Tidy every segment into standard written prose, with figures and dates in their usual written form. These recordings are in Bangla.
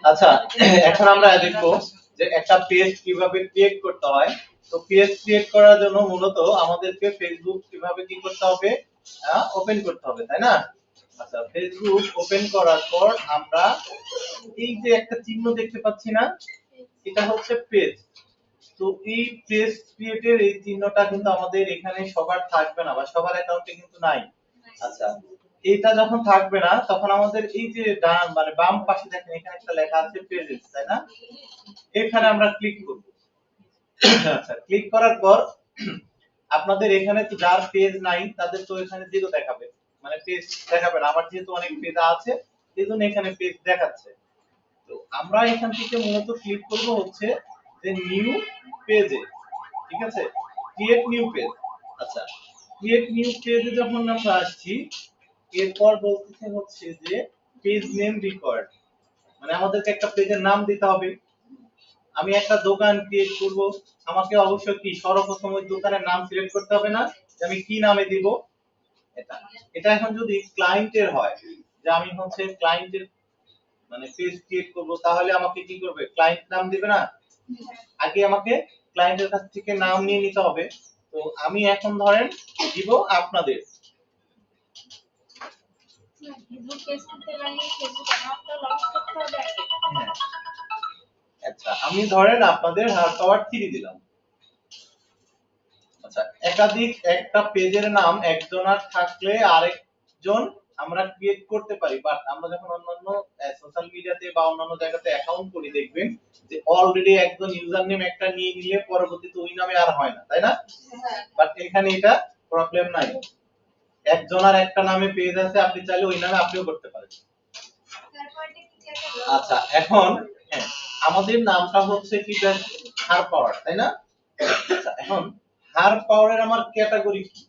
আচ্ছা, এখন আমরা দেখবো যে একটা পেজ কিভাবে ক্রিয়েট করতে হয়। তো পেজ ক্রিয়েট করার জন্য মূলত আমাদেরকে ফেসবুক কিভাবে কি করতে হবে, ওপেন করতে হবে, তাই না? আচ্ছা, ফেসবুক ওপেন করার পর আমরা এই যে একটা চিহ্ন দেখতে পাচ্ছি না, এটা হচ্ছে পেজ। তো এই পেজ ক্রিয়েটের এই চিহ্নটা কিন্তু আমাদের এখানে সবার থাকবে না বা সবার অ্যাকাউন্টে কিন্তু নাই। আচ্ছা, এটা যখন থাকবে না তখন আমাদের এই যে ডান মানে বাম পাশে দেখেন এখানে একটা লেখা আছে পেজেস, তাই না? এখানে আমরা ক্লিক করব। আচ্ছা, ক্লিক করার পর আপনাদের এখানে তো যার পেজ নাই তাদের তো এখানে জিরো দেখাবে, মানে পেজ দেখাবে না। আমার যেহেতু অনেক পেজ আছে সেজন্য এখানে পেজ দেখাচ্ছে। তো আমরা এখান থেকে মূলত ক্লিক করব হচ্ছে যে নিউ পেজে, ঠিক আছে, ক্রিয়েট নিউ পেজ। আচ্ছা, ক্রিয়েট নিউ পেজে যখন আমরা আসছি, এরপর বলতেছে হচ্ছে যে পেজ নেম রিকোয়ার্ড, মানে আমাদেরকে একটা পেজের নাম দিতে হবে। আমি একটা দোকান ক্রিয়েট করব, আমাকে অবশ্যই কি সর্বপ্রথম ওই দোকানের নাম সিলেক্ট করতে হবে না, যে আমি কি নামে দিব এটা। এটা এখন যদি ক্লায়েন্টের হয়, যে আমি হচ্ছে ক্লায়েন্টের মানে পেজ ক্রিয়েট করব, তাহলে আমাকে কি করবে, ক্লায়েন্ট নাম দিবে না? আগে আমাকে ক্লায়েন্টের কাছ থেকে নাম নিয়ে নিতে হবে। তো আমি এখন ধরেন দিব আপনাদের। আচ্ছা, আমি ধরেন আপনাদের হার পাওয়ার 3 দিলাম। আচ্ছা, একাধিক একটা পেজের নাম একজনের থাকলে আরেকজন আমরা ক্রিয়েট করতে পারি, বাট আমরা যখন অন্যান্য সোশ্যাল মিডিয়াতে বা অন্যান্য জায়গাতে অ্যাকাউন্ট করি দেখবেন যে অলরেডি একজন ইউজার নেম একটা নিয়ে নিলে পরবর্তীতে ওই নামে আর হয় না, তাই না? বাট এখানে এটা প্রবলেম নাই, একজনের একটা নামে পেজ আছে, আপনি চাইলে ওই নামে আপনিও করতে পারেন। আচ্ছা, এখন হ্যাঁ, আমাদের নামটা হচ্ছে কি হার পাওয়ার, তাই না? আচ্ছা, এখন হার পাওয়ারের আমার ক্যাটাগরি কি,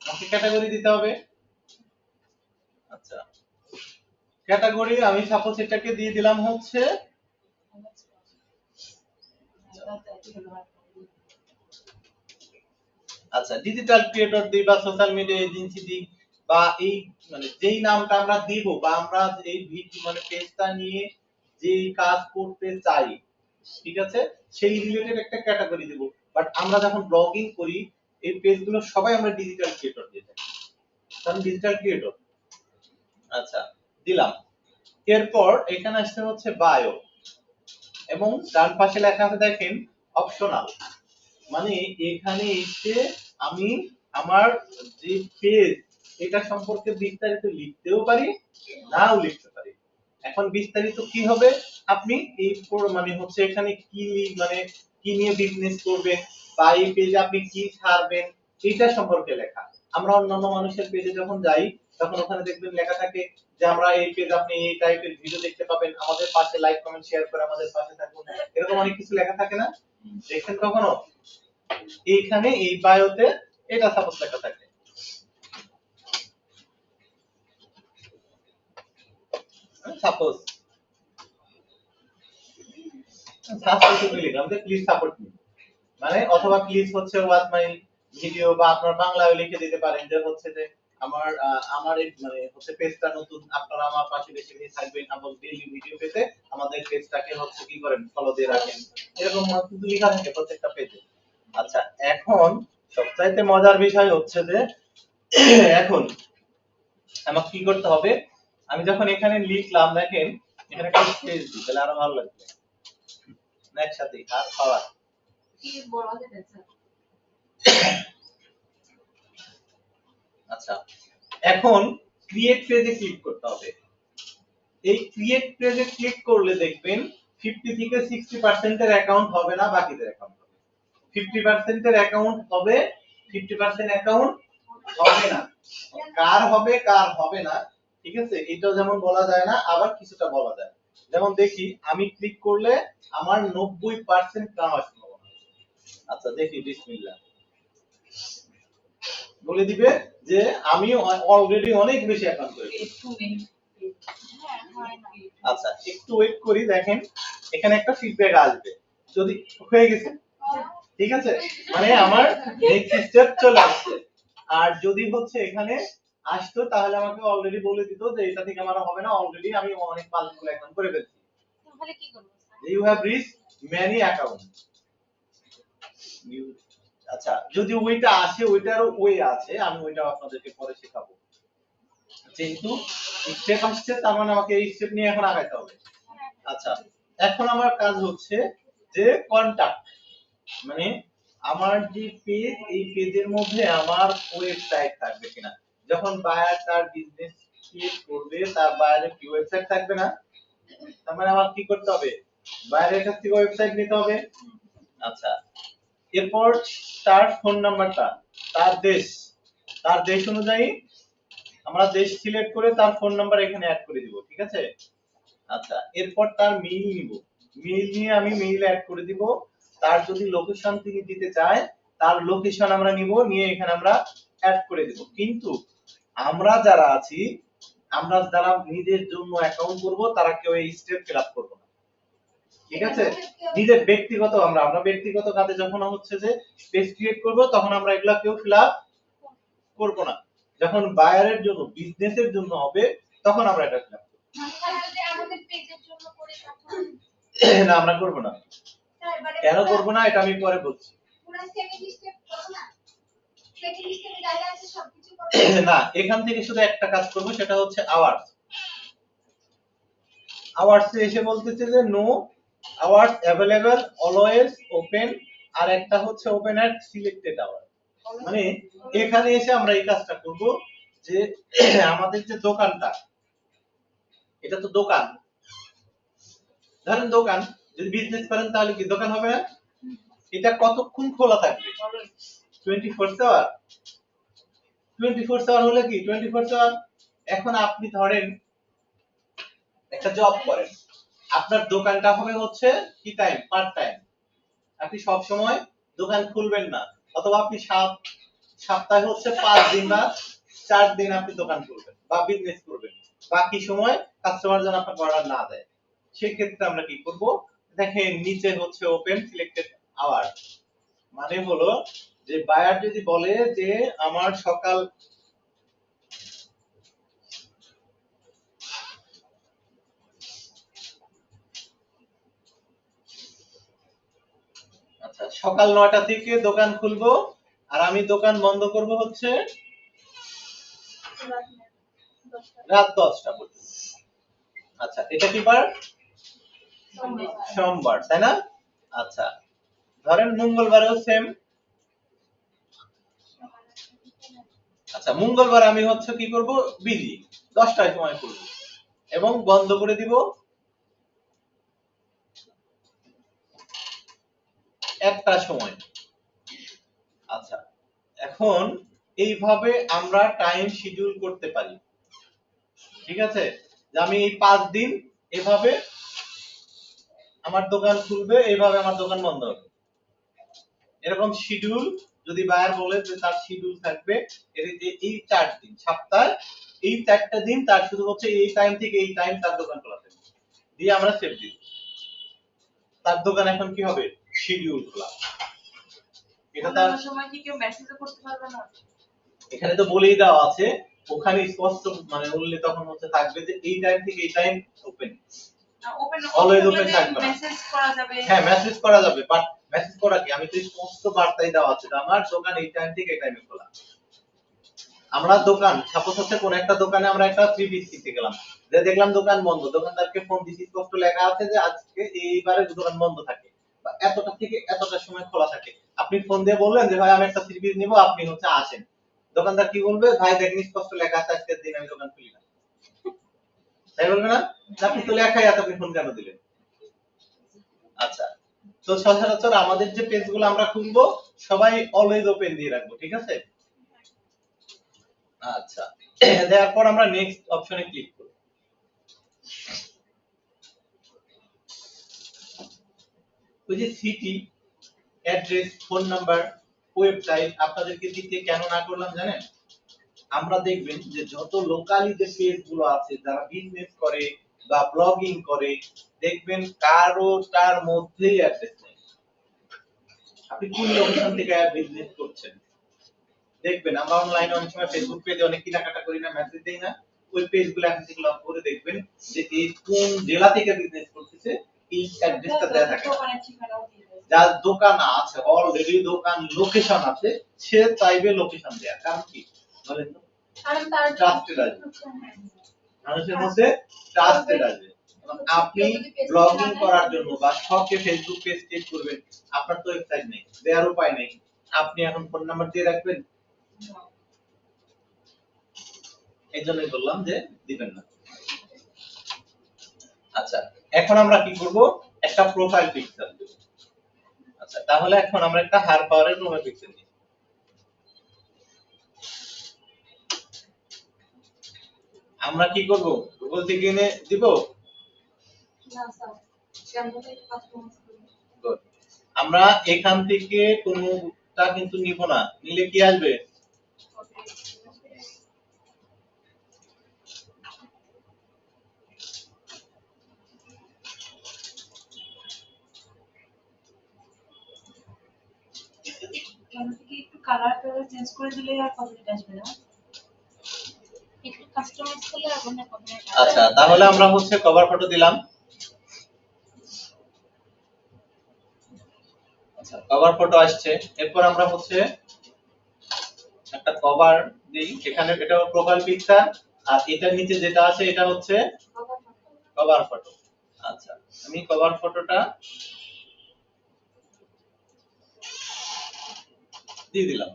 আমাকে ক্যাটাগরি দিতে হবে। আচ্ছা, ক্যাটাগরি আমি সাপোজ এটাকে দিয়ে দিলাম হচ্ছে আচ্ছা ডিজিটাল ক্রিয়েটর দিই বা সোশ্যাল মিডিয়া এজেন্সি দিই, বা এই মানে যেই নামটা আমরা দিব বা আমরা এই ভিডিও মানে পেজটা নিয়ে যেই কাজ করতে চাই, ঠিক আছে, সেই রিলেটেড একটা ক্যাটাগরি দেব। বাট আমরা যখন ব্লগিং করি এই পেজগুলো সবাই আমরা ডিজিটাল ক্রিয়েটর দিয়ে থাকি, কারণ ডিজিটাল ক্রিয়েটর। আচ্ছা, দিলাম। এরপর এখানে আসতে হচ্ছে বায়ো, এবং ডান পাশে লেখা আছে দেখেন অপশনাল, মানে এখানে এসে আমি আমার যে পেজ এটা সম্পর্কে বিস্তারিত লিখতেও পারি, নাও লিখতে পারি। এখন বিস্তারিত কি হবে, আপনি এই মানে হচ্ছে এখানে কি মানে কি নিয়ে বিজনেস করবেন বা এই পেজে আপনি কি ছাড়বেন এটা সম্পর্কে লেখা। আমরা অন্যান্য মানুষের পেজে যখন যাই তখন ওখানে দেখবেন লেখা থাকে যে আমরা এই পেজ আপনি এই টাইপের ভিডিও দেখতে পাবেন, আমাদের পাশে লাইক কমেন্ট শেয়ার করে আমাদের পাশে থাকুন, এরকম অনেক কিছু লেখা থাকে না, দেখছেন কখনো? এইখানে এই বায়োতে এটা সাপোজ লেখা থাকে। সাপোজ লিখলাম যে প্লিজ সাপোর্ট মি, মানে অথবা প্লিজ হচ্ছে ওয়াচ মাই ভিডিও, বা আপনার বাংলায় লিখে দিতে পারেন যে হচ্ছে যে আমার আমার এই মানে হচ্ছে পেজটা নতুন, আপনারা আমার পাশে বেশি বেশি থাকবেন এবং ডেইলি ভিডিও পেতে আমাদের পেজটাকে হচ্ছে কি করেন, ফলো দিয়ে রাখেন, এরকম কিন্তু লেখা থাকে প্রত্যেকটা পেজে। আচ্ছা, এখন সবচাইতে মজার বিষয় হচ্ছে যে এখন আমাকে কি করতে হবে, আমি যখন এখানে লিখলাম দেখেন এখানে একটা স্পেস দিই তাহলে আরো ভালো লাগবে, একসাথে হার পাওয়ার কি বড় হবে। আচ্ছা, এখন ক্রিয়েট পেজে ক্লিক করতে হবে। এই ক্রিয়েট পেজে ক্লিক করলে দেখবেন 50 থেকে 60% এর অ্যাকাউন্ট হবে না, বাকিদের অ্যাকাউন্ট হবে। 50% এর অ্যাকাউন্ট হবে, 50% অ্যাকাউন্ট হবে না। কার হবে কার হবে না, ঠিক আছে, এটাও যেমন বলা যায় না, আবার কিছুটা বলা যায়। যেমন দেখি আমি ক্লিক করলে আমার 90% নেওয়ার সম্ভাবনা। আচ্ছা দেখি, বিসমিল্লাহ, বলে দিবে যে আমি অলরেডি অনেক বেশি অ্যাকাউন্ট করেছি। আচ্ছা, একটু ওয়েট করি, দেখেন এখানে একটা ফিডব্যাক আসবে, যদি হয়ে গেছে, ঠিক আছে, মানে আমার নেক্সট স্টেপ চলে আসছে। আর যদি হচ্ছে এখানে আসতো তাহলে আমাকে অলরেডি বলে দিত যে এটা থেকে আমার হবে না, অলরেডি আমি অনেক পাসগুলো অ্যাকাউন্ট করে ফেলছি। তাহলে কি করব? You have reach many account. আচ্ছা, যদি ওইটা আসে, ওইটারও ওয়ে আছে, আমি ওইটা আপনাদেরকে পরে শেখাবো। যেহেতু স্টেপ আসছে তার মানে আমাকে এই স্টেপ নিয়ে এখন আগাইতে হবে। আচ্ছা, এখন আমার কাজ হচ্ছে যে কন্টাক্ট, মানে আমার যে পেজ, এই পেজের মধ্যে আমার ওয়েবসাইট থাকবে কিনা। যখন বায়ার তার বিজনেস ক্রিয়েট করবে, তার বায়ারের কি ওয়েবসাইট থাকবে না? তার মানে আমার কি করতে হবে? বায়ারের কাছ থেকে ওয়েবসাইট নিতে হবে। আচ্ছা, এরপর তার ফোন নাম্বারটা, তার দেশ অনুযায়ী আমরা দেশ সিলেক্ট করে তার ফোন নাম্বার এখানে অ্যাড করে দিব, ঠিক আছে? আচ্ছা, এরপর তার মেইল নিব, মেইল নিয়ে আমি মেইল অ্যাড করে দিব। তার যদি লোকেশন তিনি দিতে চায়, তার লোকেশন আমরা নিব, নিয়ে এখানে আমরা অ্যাড করে দিব। কিন্তু আমরা যারা আছি, আমরা যারা নিজের জন্য অ্যাকাউন্ট করব, তারা কেউ এই স্টেপ ফিল আপ করব না, ঠিক আছে? নিজের ব্যক্তিগত আমরা ব্যক্তিগত কাজে যখন হচ্ছে যে পেজ ক্রিয়েট করব, তখন আমরা এগুলা কেউ ফিল আপ করব না। যখন বায়ারের জন্য, বিজনেসের জন্য হবে, তখন আমরা এটা ফিল আপ করব। যদি আমাদের পেজের জন্য করে তখন না, আমরা করব না। কেন করব না এটা আমি পরে বলছি। পুরো সেকেন্ড স্টেপ করব না, সেকেন্ড স্টেপে যা যা আছে সবকিছু করব না, এখান থেকে শুধু একটা কাজ করব, সেটা হচ্ছে আওয়ার্স। আওয়ার্স এসে বলতেছে যে no hours available, always open, আর একটা হচ্ছে ওপেন এট সিলেক্টেড আওয়ার। মানে এখানে এসে আমরা এই কাজটা করব যে আমাদের যে দোকানটা, এটা তো দোকান, ধরেন দোকান, যদি বিজনেস করেন তাহলে কি দোকান হবে না? এটা কতক্ষণ খোলা থাকবে? 24 আওয়ার। 24 আওয়ার হলে কি 24 আওয়ার? এখন আপনি ধরেন একটা জব করেন, আপনার দোকানটা হবে হচ্ছে কি টাইম? Part time. আপনি সব সময় দোকান খুলবেন না, অথবা আপনি সপ্তাহে হচ্ছে 5 দিন বা 4 দিন আপনি দোকান খুলবেন বা বিজনেস করবেন, বাকি সময় কাস্টমার যেন আপনার অর্ডার না দেয়। সেই ক্ষেত্রে আমরা কি করব? দেখেন নিচে হচ্ছে ওপেন সিলেক্টেড আওয়ার, মানে হলো যে বায়ার যদি বলে যে আমার সকাল আচ্ছা সকাল 9টা থেকে দোকান খুলবো, আর আমি দোকান বন্ধ করব হচ্ছে রাত 10টা পর্যন্ত। আচ্ছা, এটা কি বার? সোমবার, তাই না? আচ্ছা, ধরেন মঙ্গলবারেও সেম। আচ্ছা, মঙ্গলবার আমি হচ্ছে কি করব? বিজি, 10টার সময় করব এবং বন্ধ করে দিব 1টার সময়। আচ্ছা, এখন এইভাবে আমরা টাইম শিডিউল করতে পারি, ঠিক আছে? যে আমি এই 5 দিন এভাবে আমার দোকান খুলবে, এইভাবে আমার দোকান বন্ধ হবে। এরকম শিডিউল যদি বায়ার বলে যে তার শিডিউল থাকবে এই 4 দিন, সপ্তাহে এই 4টা দিন তার শুধু হচ্ছে এই টাইম থেকে এই টাইম তার দোকান খোলা থাকবে, দিয়ে আমরা সেভ দিই, তার দোকান এখন কি হবে? শিডিউল খোলা। এটা তার সময় কি কেউ মেসেজও করতে পারবে না? এখানে তো বলেই দেওয়া আছে, ওখানে স্পষ্ট মানে উল্লেখ তখন হচ্ছে থাকবে যে এই টাইম থেকে এই time open, open always open থাকবে না। মেসেজ করা যাবে। হ্যাঁ, মেসেজ করা যাবে, বাট মেসেজ করা কি, আমি তো স্পষ্ট বার্তাই দেওয়া আছে আমার দোকান এই টাইম থেকে এই টাইমে খোলা। আমরা দোকান সাপোজ হচ্ছে কোন একটা দোকানে আমরা একটা 3 পিস কিনতে গেলাম, যে দেখলাম দোকান বন্ধ, দোকানদারকে ফোন দিছি, স্পষ্ট লেখা আছে যে আজকে এইবারে দোকান বন্ধ থাকে বা এতটা থেকে এতটা সময় খোলা থাকে। আপনি ফোন দিয়ে বললেন যে ভাই আমি একটা 3 পিস নিব, আপনি হচ্ছে আসেন, দোকানদার কি বলবে? ভাই দেখেন স্পষ্ট লেখা আছে আজকের দিন আমি দোকান খুলি না, তাই বলবে না? আপনি তো লেখাই আছে, আপনি ফোন কেন দিলেন? আচ্ছা, তো সচরাচর আমাদের যে পেজগুলো আমরা খুলবো সবাই অলওয়েজ ওপেন দিয়ে রাখবো, ঠিক আছে? আচ্ছা, দেওয়ার পর আমরা নেক্সট অপশনে ক্লিক করব। ওই যে city, address, phone number, website আপনাদেরকে দিতে কেন না করলাম জানেন? আমরা দেখবেন যে যত লোকালি যে পেজগুলো আছে, যারা বিজনেস করে বা ব্লগিং করে, দেখবেন কারোটার মধ্যেই অ্যাড্রেস নেই। আপনি কোন লোকেশন থেকে বিজনেস করছেন, দেখবেন আমরা অনলাইনে অনেক সময় ফেসবুক পেজে অনেক কেনাকাটা করি না, মেসেজ দেই না, ওই পেজগুলো এখন থেকে লক করে দেখবেন যে এই কোন জেলা থেকে বিজনেস করতেছে, এই অ্যাড্রেসটা দেয়া থাকে। যার দোকান আছে অলরেডি, দোকান লোকেশন আছে, সে চাইবে লোকেশন দেয়া, কারণ কি বলেন তো? কারণ তার ট্রাস্টেড আছে, মানুষের মধ্যে ট্রাস্টেড আছে। এবং আপনি ব্লগিং করার জন্য বা শখে ফেসবুক পেজ ক্রিয়েট করবেন, আপনার তো ওয়েবসাইট নেই, দেওয়ার উপায় নেই, আপনি এখন ফোন নাম্বার দিয়ে রাখবেন? এই জন্যই বললাম যে দিবেন না। আচ্ছা, এখন আমরা কি করব? একটা প্রোফাইল পিকচার দেব। আচ্ছা, তাহলে এখন আমরা একটা হার পাওয়ারের প্রোফাইল পিকচার নিই। আমরা কি করব? গুগল থেকে এনে দিব? না স্যার ক্যাম্পাসে কাস্টমাইজ করব। Good. আমরা এখান থেকে কোনটা কিন্তু নিব না, নিলে কি আসবে? ক্যামেরা কি একটু কালারটা চেঞ্জ করে দিলে আর কপিটা আসবে না? একটু কাস্টমাইজ করলে আর মনে হবে না। আচ্ছা, তাহলে আমরা হচ্ছে কভার ফটো দিলাম। আচ্ছা, কভার ফটো আসছে, এরপর আমরা হচ্ছে একটা কভার দেই, এখানে এটা প্রোফাইল পিকচার, আর এটার নিচে যেটা আছে এটা হচ্ছে কভার ফটো। আচ্ছা, আমি কভার ফটোটা দিয়ে দিলাম।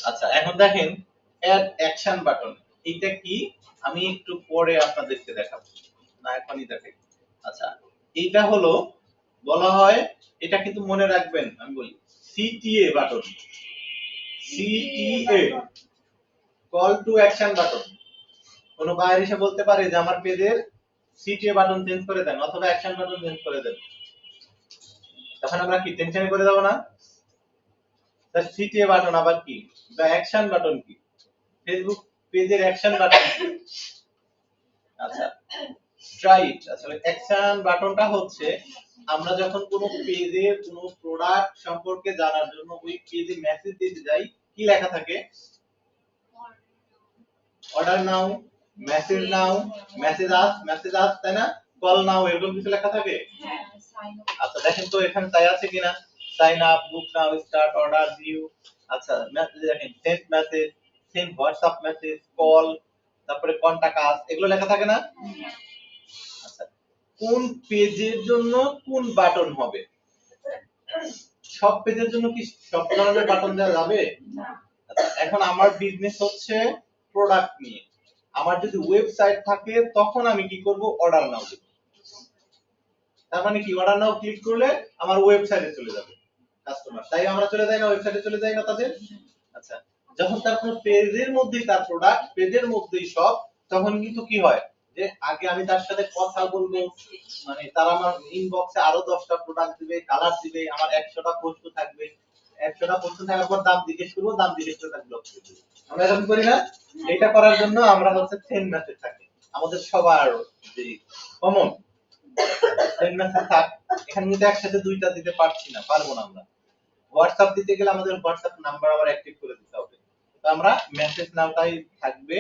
আচ্ছা, এখন দেখেন অ্যাড অ্যাকশন বাটন, এইটা কি আমি একটু পরে আপনাদেরকে দেখাবো, না এখনই দেখাই। আচ্ছা, এইটা হলো বলা হয়, এটা কিন্তু মনে রাখবেন, আমি বলি CTA button, CTA call to action button. কোন বাইরে এসে বলতে পারে যে আমার পেজের সিটিএ বাটন চেঞ্জ করে দেন অথবা অ্যাকশন বাটন চেঞ্জ করে দেন, তখন আমরা কি টেনশনে করে যাব না? তার সিটিএ বাটন আবার কি, বা অ্যাকশন বাটন কি, ফেসবুক পেজের অ্যাকশন বাটন। আচ্ছা, রাইট, আসলে অ্যাকশন বাটনটা হচ্ছে আমরা যখন কোনো পেজে কোনো প্রোডাক্ট সম্পর্কে জানার জন্য ওই পেজে মেসেজ দিতে যাই, কি লেখা থাকে? অর্ডার নাও, মেসেজ নাও, মেসেজ আস, তাই না? কল নাও, এরকম কিছু লেখা থাকে। হ্যাঁ, সাইন আপ। আচ্ছা, দেখেন তো এখানে তাই আছে কিনা? সাইন আপ, বুক নাও, স্টার্ট অর্ডার, ভিউ। আচ্ছা, মেসেজ দেখেন, send message, send WhatsApp message, call, তারপরে কন্টাক্ট আস, এগুলো লেখা থাকে না? আচ্ছা, কোন পেজের জন্য কোন বাটন হবে? সব পেজের জন্য কি সব ধরনের বাটন দেওয়া যাবে? আচ্ছা, এখন আমার বিজনেস হচ্ছে প্রোডাক্ট নিয়ে, আমার যদি ওয়েবসাইট থাকে তখন আমি কি করব? অর্ডার নাও দেব। তার মানে কি, অর্ডার নাও ক্লিক করলে আমার ওয়েবসাইটে চলে যাবে কাস্টমার, তাই আমরা চলে যাই না, ওয়েবসাইটে চলে যাই না তাদের? আচ্ছা, যখন তার কোনো পেজের মধ্যেই তার প্রোডাক্ট, পেজের মধ্যেই সব, তখন কিন্তু কি হয় যে আগে আমি তার সাথে কথা বলবো, মানে তার আমার ইনবক্সে আরো 10টা প্রোডাক্ট দিবে, কালার দিবে, আমার 100টা পোস্ট থাকবে, 100টা পোস্ট থাকার পর দাম জিজ্ঞেস করবো, দাম জিজ্ঞেস করে তাকে ব্লক করে দেবো। আমরা এরকম করি না? এটা করার জন্য আমরা হচ্ছে সেন্ড মেসেজ থাকে আমাদের সবার যে কমন সেন্ড মেসেজ থাক, এখানে কিন্তু একসাথে দুইটা দিতে পারছি না, পারবো না আমরা। হোয়াটসঅ্যাপ দিতে গেলে আমাদের হোয়াটসঅ্যাপ নাম্বার আবার অ্যাক্টিভ করে দিতে হবে, তো আমরা মেসেজ নাওটাই থাকবে,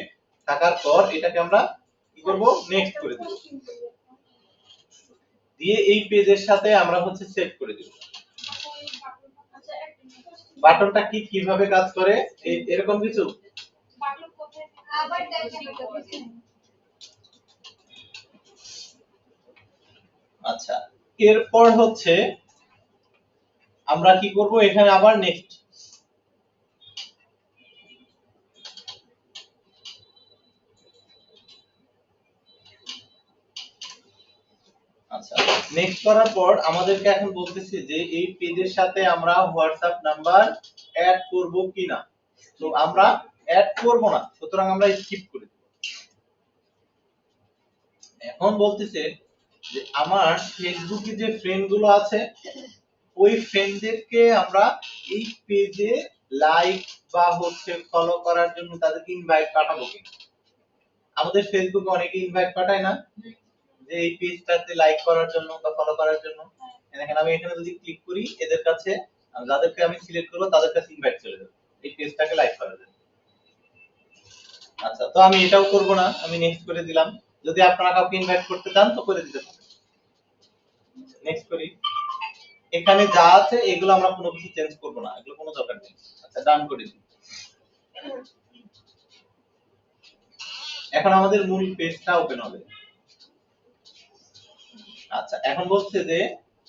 থাকার পর এটাকে আমরা কি করব? নেক্সট করে দেব, দিয়ে এই পেজের সাথে আমরা হচ্ছে সেভ করে দেব। বাটনটা কি কিভাবে কাজ করে, এই এরকম কিছু। বাটন কোথায় আবার দেখেন। আচ্ছা, এরপর হচ্ছে আমরা কি করব? এখানে আবার নেক্সট। আচ্ছা, নেক্সট করার পর আমাদেরকে এখন বলতেছে যে এই পেজের সাথে আমরা হোয়াটসঅ্যাপ নাম্বার অ্যাড করব কিনা, তো আমরা অ্যাড করব না, সুতরাং আমরা স্কিপ করে দেব। এখন বলতেছে যে আমার ফেসবুকে যে ফ্রেন্ড গুলো আছে, ওই ফ্রেন্ডদেরকে আমরা এই পেজে লাইক বা হচ্ছে ফলো করার জন্য তাদেরকে ইনভাইট পাঠাবো কিনা। আমাদের ফেসবুকে অনেকে ইনভাইট পাঠায় না, যে এই পেজটাতে লাইক করার জন্য বা ফলো করার জন্য। দেখেন আমি এখানে যদি ক্লিক করি, এদের কাছে যাদেরকে আমি সিলেক্ট করব তাদের কাছে ইনভাইট চলে যাবে এই পেজটাকে লাইক করার জন্য। আচ্ছা, তো আমি এটাও করব না, আমি নেক্সট করে দিলাম। যদি আপনারা কাউকে ইনভাইট করতে চান তো করে দিতে পারেন। নেক্সট করি। এখানে যা আছে এগুলো আমরা কোনো কিছু চেঞ্জ করব না, এগুলো কোনো দরকার নেই। আচ্ছা, ডান করে দিই। এখন আমাদের মূল পেজটা ওপেন হবে। আচ্ছা, এখন বলছে যে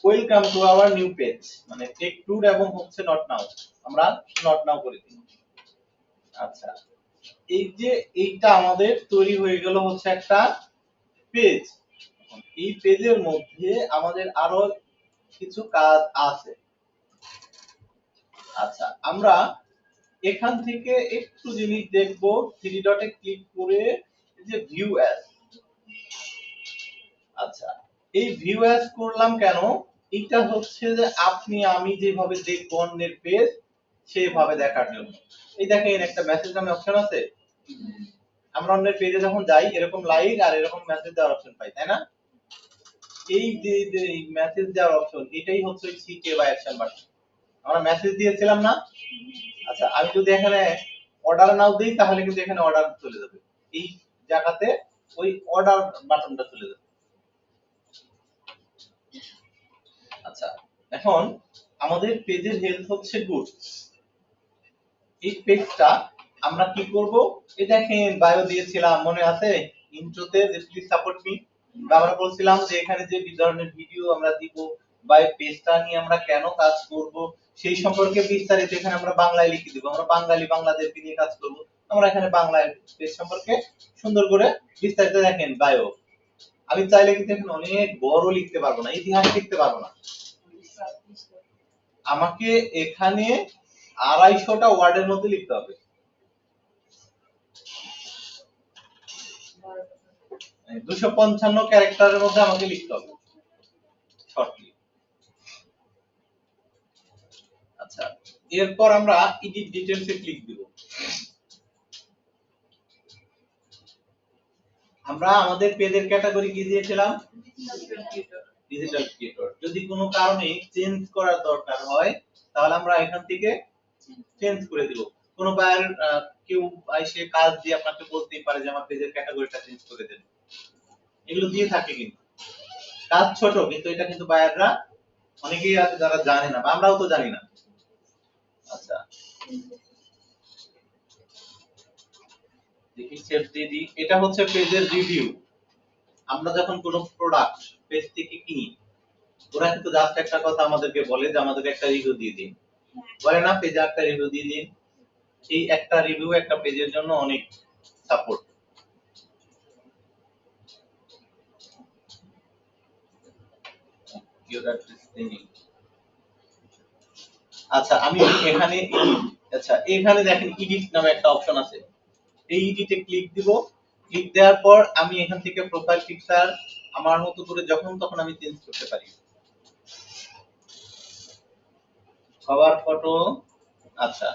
welcome to our new page, মানে টেক ট্যুর এবং হচ্ছে নট নাও, আমরা নট নাও করে দিই। আচ্ছা, এই যে এইটা আমাদের তৈরি হয়ে গেল হচ্ছে একটা পেজ। এই পেজের মধ্যে আমাদের আরো কিছু কাজ আছে। আচ্ছা, আমরা এখান থেকে একটু জিনিস দেখব, থ্রি ডটে ক্লিক করে এই যে ভিউ অ্যাজ। আচ্ছা, এই ভিউ অ্যাজ করলাম কেন? এটা হচ্ছে যে আপনি আমি যেভাবে দেখব অন্যের পেজ সেভাবে দেখার জন্য। এই দেখেন একটা মেসেজ নামে অপশন আছে। আমরা অন্যের পেজে যখন যাই এরকম লাইক আর এরকম মেসেজ দেওয়ার অপশন পাই, তাই না? এই যে মেসেজ দেওয়ার অপশন, এটাই হচ্ছে সিকে বা অ্যাকশন বাটন। আমরা মেসেজ দিয়েছিলাম না? আচ্ছা, আমি যদি এখানে অর্ডার নাও দেই তাহলে কিন্তু এখানে অর্ডার চলে যাবে, এই জায়গাতে ওই অর্ডার বাটনটা চলে যাবে। আচ্ছা, এখন আমাদের পেজের হেলথ হচ্ছে গুড। এই পেজটা আমরা কি করব? এই দেখেন বায়ো দিয়েছিলাম, মনে আছে? ইন্ট্রোতে যে প্লিজ সাপোর্ট মি, আমরা বলছিলাম যে এখানে যে ধরনের ভিডিও আমরা দিব বা এই পেজটা নিয়ে আমরা কেন কাজ করব সেই সম্পর্কে বিস্তারিত এখানে আমরা বাংলায় লিখে দিব। আমরা বাঙালি বাংলাদেশকে নিয়ে কাজ করব, আমরা এখানে বাংলায় পেজ সম্পর্কে সুন্দর করে বিস্তারিত দেখেন বায়ো। আমি চাইলে কিন্তু এখানে অনেক বড় লিখতে পারবো না, ইতিহাস লিখতে পারবো না। আমাকে এখানে 250টা ওয়ার্ডের মধ্যে লিখতে হবে। 255 ক্যারেক্টারের মধ্যে আমাকে লিখতে হবে শর্টলি। আচ্ছা, এরপর আমরা এডিট ডিটেইলস এ ক্লিক দিব। আমরা আমাদের পেজের ক্যাটাগরি কি দিয়েছিলাম? Digital creator. যদি কোনো কারণে চেঞ্জ করার দরকার হয় তাহলে আমরা এখান থেকে চেঞ্জ করে দিব। কোনো বায়ার কেউ এসে কাজ দিয়ে আপনাকে বলতেই পারে যে আমার পেজের ক্যাটাগরিটা চেঞ্জ করে দেন, এগুলো দিয়ে থাকে। কিন্তু কাজ ছোট, কিন্তু এটা কিন্তু বায়াররা অনেকেই আছে যারা জানে না, বা আমরাও তো জানি না। আচ্ছা, দেখি সেভ দিয়ে দিই। এটা হচ্ছে পেজের রিভিউ। আমরা যখন কোনো প্রোডাক্ট পেজ থেকে কিনি, ওরা কিন্তু জাস্ট একটা কথা আমাদেরকে বলে যে আমাদেরকে একটা রিভিউ দিয়ে দিন, বলে না পেজে একটা রিভিউ দিয়ে দিন। এই একটা রিভিউ একটা পেজের জন্য অনেক সাপোর্ট। আচ্ছা, আমি এখানে আচ্ছা এখানে দেখেন এডিট নামে একটা অপশন আছে, এই এডিটে ক্লিক দিব। ক্লিক দেওয়ার পর আমি এখান থেকে প্রোফাইল পিকচার আমার মতো করে যখন তখন আমি চেঞ্জ করতে পারি। Cover photo. আচ্ছা,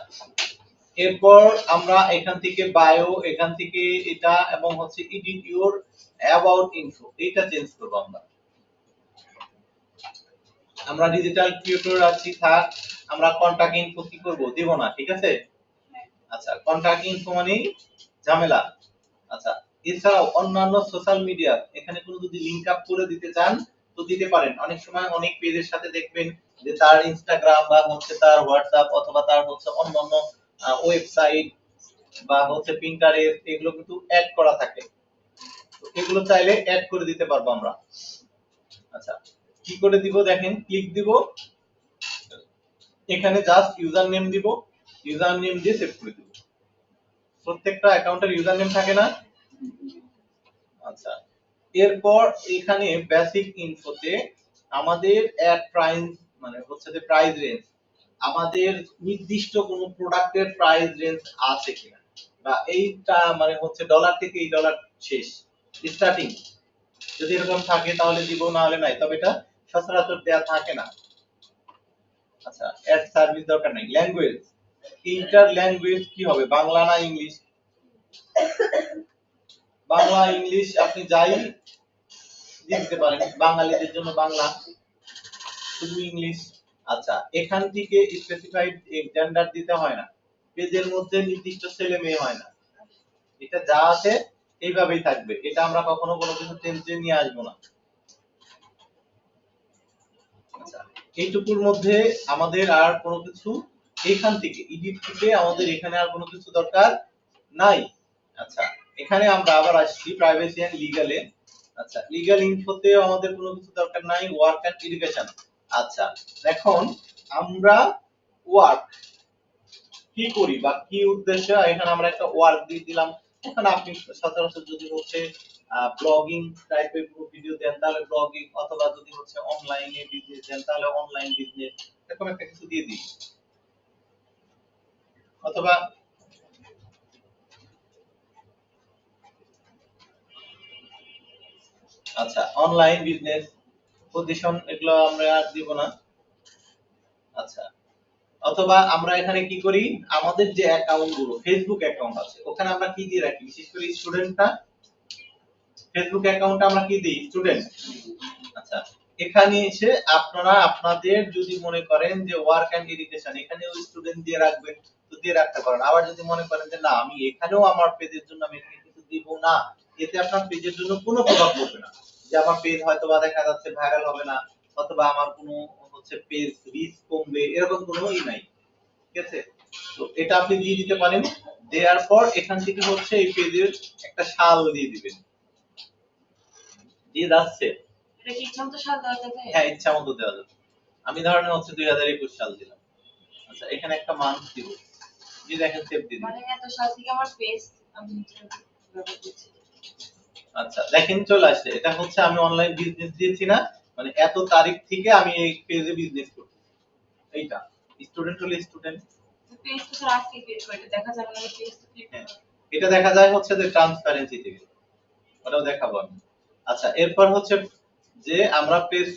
এরপর আমরা এখান থেকে বায়ো, এখান থেকে এটা এবং হচ্ছে এডিট ইউর অ্যাবাউট ইনফো, এটা চেঞ্জ করব। আমরা ডিজিটাল ক্রিয়েটর আছি, থাক। আমরা কন্টাক্ট ইনফো কি করব? দেব না, ঠিক আছে? আচ্ছা, কন্টাক্ট ইনফো মানে ঝামেলা। আচ্ছা, এছাড়াও অন্যান্য সোশ্যাল মিডিয়া এখানে কোনো যদি লিংক আপ করে দিতে চান তো দিতে পারেন। অনেক সময় অনেক পেজের সাথে দেখবেন যে তার ইনস্টাগ্রাম বা হচ্ছে তার হোয়াটসঅ্যাপ অথবা তার হচ্ছে অন্যান্য ওয়েবসাইট বা হচ্ছে পিন্টারেস্ট, এগুলো কিন্তু অ্যাড করা থাকে। তো এগুলো চাইলে অ্যাড করে দিতে পারবো আমরা। আচ্ছা, কি করে দিব? দেখেন, ক্লিক দিব, এখানে জাস্ট ইউজার নেম দিব, ইউজার নেম দিয়ে সেভ করে দিব। প্রত্যেকটা অ্যাকাউন্টের ইউজার নেম থাকে না? আচ্ছা, এরপর এখানে বেসিক ইনফোতে আমাদের অ্যাড প্রাইস মানে হচ্ছে যে প্রাইস রেঞ্জ, আমাদের নির্দিষ্ট কোনো প্রোডাক্টের প্রাইস রেঞ্জ আছে কিনা, বা এইটা মানে হচ্ছে ডলার থেকে এই ডলার শেষ স্টার্টিং, যদি এরকম থাকে তাহলে দিব, না হলে নাই। তবে এটা সচরাচর দেয়া থাকে না। আচ্ছা, অ্যাড সার্ভিস দরকার নাই। ল্যাঙ্গুয়েজ, ইন্টার ল্যাঙ্গুয়েজ কি হবে? বাংলা না ইংলিশ? বাংলা ইংলিশ আপনি যাই দিতে পারেন, বাঙালিদের জন্য বাংলা, শুধু ইংলিশ। আচ্ছা, এখান থেকে স্পেসিফাইড জেন্ডার দিতে হয় না, পেজের মধ্যে নির্দিষ্ট ছেলে মেয়ে হয় না, এটা যা আছে এইভাবেই থাকবে, এটা আমরা কখনো কোনো কিছু চেঞ্জে নিয়ে আসবো না। আচ্ছা, এইটুকুর মধ্যে আমাদের আর কোনো কিছু এখান থেকে এডিট থেকে আমাদের এখানে আর কোনো কিছু দরকার নাই। আচ্ছা, এখানে আমরা আবার আসছি প্রাইভেসি এন্ড লিগ্যালে। আচ্ছা, লিগ্যাল ইনফোতেও আমাদের কোনো কিছু দরকার নাই, ওয়ার্ক এন্ড এডুকেশন। আচ্ছা, এখন আমরা ওয়ার্ক কি করি বা কি উদ্দেশ্যে, এখানে আমরা একটা ওয়ার্ক দিয়ে দিলাম। এখন আপনি সচরাচর যদি হচ্ছে ব্লগিং টাইপের কোনো ভিডিও দেন তাহলে ব্লগিং, অথবা যদি হচ্ছে অনলাইনে বিজনেস দেন তাহলে অনলাইন বিজনেস, এরকম একটা কিছু দিয়ে দিই। অথবা আচ্ছা, অনলাইন বিজনেস পজিশন, এগুলো আমরা আর দিব না। আচ্ছা, অথবা আমরা এখানে কি করি, আমাদের যে অ্যাকাউন্ট গুলো ফেসবুক অ্যাকাউন্ট আছে ওখানে আমরা কি দিয়ে রাখি, বিশেষ করে স্টুডেন্টটা ফেসবুক অ্যাকাউন্টে আমরা কি দিই, স্টুডেন্ট। আচ্ছা, এখানে এসে আপনারা আপনাদের যদি মনে করেন যে ওয়ার্ক এন্ড এডুকেশন, এখানে ওই স্টুডেন্ট দিয়ে রাখবেন তো দিয়ে রাখতে পারেন। আবার যদি মনে করেন যে না আমি এখানেও আমার পেজের জন্য আমি এখানে কিছু দিব না, এতে আপনার পেজের জন্য কোনো প্রভাব পড়বে না, যে আমার পেজ হয়তো বা দেখা যাচ্ছে ভাইরাল হবে না, অথবা আমার কোনো হচ্ছে পেজ রিচ কমবে, এরকম কোনো নাই। ঠিক আছে, তো এটা আপনি দিয়ে দিতে পারেন। দেওয়ার পর এখান থেকে হচ্ছে এই পেজের একটা সাল দিয়ে দিবেন, দিয়ে যাচ্ছে। এটা কি ইচ্ছা মতো সাল দেওয়া যাবে? হ্যাঁ, ইচ্ছা মতো দেওয়া যাবে। আমি ধরেন হচ্ছে 2021 সাল দিলাম। আচ্ছা, এখানে একটা মান্থ দিব, যে দেখেন সেভ দিয়ে দিন। মানে এত সাল থেকে আমার পেজ আমি নিচে ব্যবহার করছি। আচ্ছা, দেখেন চলে আসছে, এটা হচ্ছে আমি অনলাইন বিজনেস দিয়েছি না, মানে এত তারিখ থেকে আমি এই পেজে বিজনেস করছি। এইটা স্টুডেন্ট হলে স্টুডেন্ট, পেজ তো স্যার আজকে ক্রিয়েট করে দেখা যাবে না, পেজ তো ক্লিক হ্যাঁ এটা দেখা যায় হচ্ছে যে ট্রান্সপারেন্সি থেকে, ওটাও দেখাবো আমি। আচ্ছা, এরপর হচ্ছে যে আমরা পেজ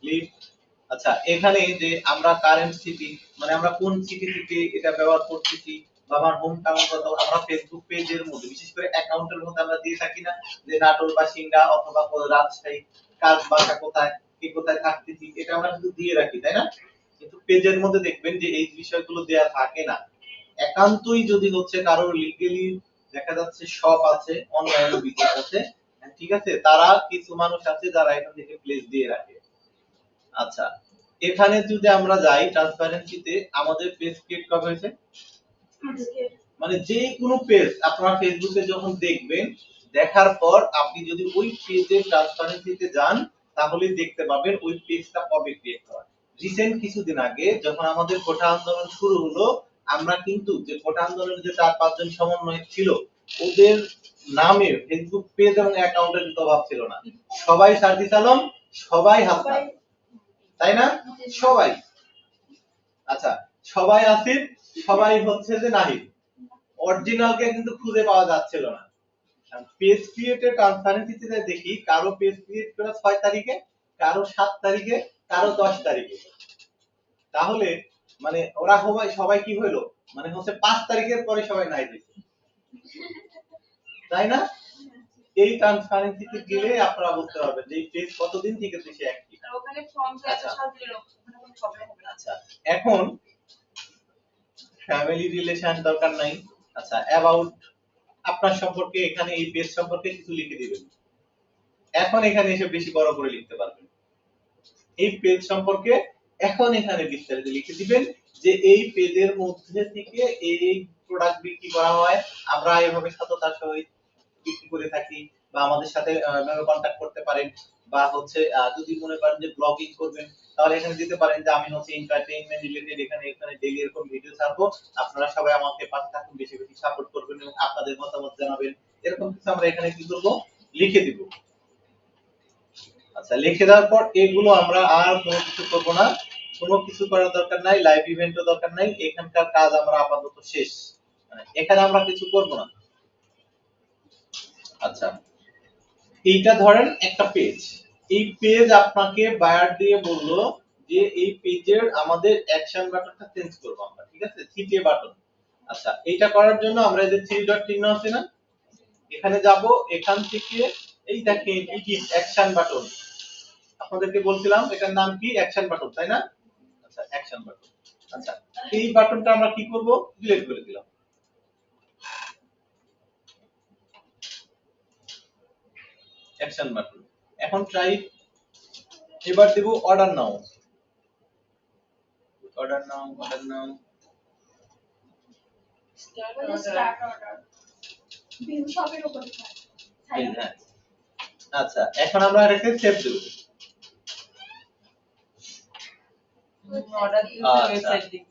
লিড। আচ্ছা, এখানে যে আমরা কারেন্ট সিটি, মানে আমরা কোন সিটি থেকে এটা ব্যবহার করতেছি বা আমার হোম টাউন কত, আমরা ফেসবুক পেজের মধ্যে বিশেষ করে অ্যাকাউন্টের মধ্যে আমরা দিয়ে থাকি না যে নাটোর বাসিন্দা অথবা রাজশাহী, কার বাসা কোথায়, কি কোথায় থাকতেছি, এটা আমরা শুধু দিয়ে রাখি, তাই না? কিন্তু পেজের মধ্যে দেখবেন যে এই বিষয়গুলো দেয়া থাকে না। একান্তই যদি হচ্ছে কারো লিগ্যালি দেখা যাচ্ছে শপ আছে, অনলাইনে বিজনেস আছে, ঠিক আছে, তারা কিছু মানুষ আছে যারা এখান থেকে প্লেস দিয়ে রাখে। আচ্ছা, এখানে যদি আমরা যাই ট্রান্সপারেন্সিতে, আমাদের পেজ ক্রিয়েট করা হয়েছে, মানে যে কোনো পেজ আপনারা ফেসবুকে যখন দেখবেন, দেখার পর আপনি যদি ওই পেজে ট্রান্সপারেন্সিতে যান তাহলে দেখতে পাবেন ওই পেজটা কবে ক্রিয়েট করা। রিসেন্ট কিছুদিন আগে যখন আমাদের কোটা আন্দোলন শুরু হলো, আমরা কিন্তু যে কোটা আন্দোলনের যে 4-5 জন সমন্বয়ক ছিল ওদের নামে ফেসবুক পেজ এবং অ্যাকাউন্টের কিন্তু অভাব ছিল না। সবাই সার্জিস আলম, সবাই হাসনাত, তাই না? সবাই। আচ্ছা, সবাই আসিফ, সবাই হচ্ছে যে নাহিদ, অরিজিনালকে কিন্তু খুঁজে পাওয়া যাচ্ছিল না। পেজ ক্রিয়েটের ট্রান্সপারেন্সিতে দেখি কারো পেজ ক্রিয়েট করা 6 তারিখে, কারো 7 তারিখে, কারো 10 তারিখে। তাহলে মানে ওরা সবাই কি হইলো, মানে হচ্ছে 5 তারিখের পরে সবাই নাই হইছে, তাই না? এই ট্রান্সপারেন্সিতে গেলে আপনারা বুঝতে পারবেন যে এই পেজ কতদিন থেকে সে অ্যাক্টিভ। আর ওখানে ফর্ম এত সাল দিলে ওখানে কোনো প্রবলেম হবে না। আচ্ছা, এখন ফ্যামিলি রিলেশন দরকার নাই। আচ্ছা, অ্যাবাউট আপনার সম্পর্কে এখানে এই পেজ সম্পর্কে কিছু লিখে দিবেন। এখন এখানে এসে বেশি বড় করে লিখতে পারবেন এই পেজ সম্পর্কে, এখন এখানে বিস্তারিত লিখে দিবেন যে এই পেজের মধ্যে থেকে এই প্রোডাক্ট বিক্রি করা হয়, আমরা এভাবে সততার সহিত বিক্রি করে থাকি, বা আমাদের সাথে কন্টাক্ট করতে পারেন, বা হচ্ছে যদি মনে করেন যে ব্লগিং করবেন তাহলে এখানে দিতে পারেন যে আমি হচ্ছে এন্টারটেইনমেন্ট রিলেটেড এখানে ডেইলি এরকম ভিডিও ছাড়বো, আপনারা সবাই আমাকে পাশে থাকুন, বেশি বেশি সাপোর্ট করবেন এবং আপনাদের মতামত জানাবেন, এরকম কিছু আমরা এখানে কি করব, লিখে দিব। আচ্ছা, লিখে দেওয়ার পর এগুলো আমরা আর কোনো কিছু করব না, কোনো কিছু করার দরকার নাই, লাইভ ইভেন্টও দরকার নাই, এখানকার কাজ আমরা আপাতত শেষ, মানে এখানে আমরা কিছু করব না। আচ্ছা, এইটা ধরেন একটা পেজ, এই পেজ আপনাকে বায়ার দিয়ে বললো যে এই পেজের আমাদের অ্যাকশন বাটনটা চেঞ্জ করব আমরা, ঠিক আছে, সিটিএ বাটন। আচ্ছা, এইটা করার জন্য আমরা এই যে থ্রি ডট চিহ্ন আছে না, এখানে যাব, এখান থেকে এই দেখেন এডিট অ্যাকশন বাটন, আপনাদেরকে বলছিলাম এটার নাম কি, অ্যাকশন বাটন, তাই না? আচ্ছা, অ্যাকশন বাটন। আচ্ছা, এই বাটনটা আমরা কি করব, ডিলিট করে দিলাম। Action button. এখন ট্রাই, এবার দেব order now. Order now, order now. বলে স্টার্ট অর্ডার ভিউ শপের উপর হ্যাঁ, আচ্ছা এখন আমরা আরেকটা সেভ দেব। অর্ডার দিতে আচ্ছা। ওয়েবসাইট দিই,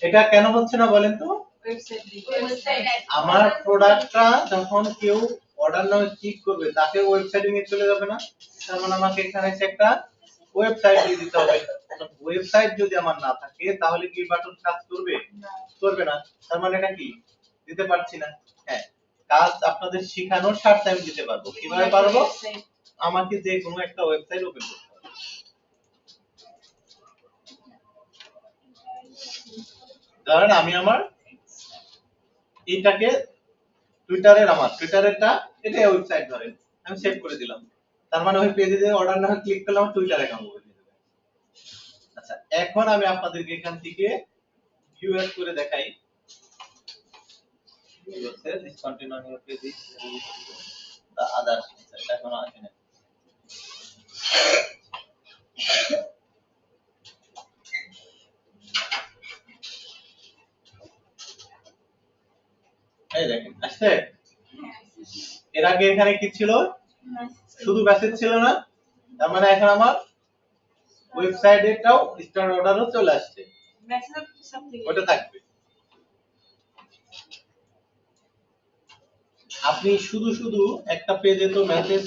এটা কেন হচ্ছে না বলেন তো? ওয়েবসাইট দিই। ওয়েবসাইট আমার প্রোডাক্টটা যখন কেউ অর্ডার নাও ক্লিক করবে তাকে ওয়েবসাইটে নিয়ে চলে যাবে না? তার মানে আমাকে এখানে এসে একটা ওয়েবসাইট দিয়ে দিতে হবে। ওয়েবসাইট যদি আমার না থাকে তাহলে কি বাটন কাজ করবে? করবে না। তার মানে এটা কি দিতে পারছি না। হ্যাঁ, কাজ আপনাদের শেখানোর স্বার্থে আমি দিতে পারবো। কিভাবে পারবো? আমাকে যে কোনো একটা ওয়েবসাইট ওপেন করতে হবে। ধরেন আমি আমার এইটাকে টুইটারেরটা এটা ওয়েবসাইট ধরেন আমি সেভ করে দিলাম। তার মানে ওই পেজে যে অর্ডার না ক্লিক করলাম টুইটার অ্যাকাউন্ট করে দিতে হবে। আচ্ছা এখন আমি আপনাদেরকে এখান থেকে ভিউ অ্যাড করে দেখাই। Discontinue on your page the others, এটা এখনো আসে না। এই দেখেন আসছে। এর আগে এখানে কি ছিল? শুধু মেসেজ ছিল না? তার মানে এখন আমার ওয়েবসাইটেটাও স্টার অর্ডারও চলে আসছে, মেসেজ সামথিং ওটা থাকবে। আপনি শুধু শুধু একটা পেজে তো মেসেজ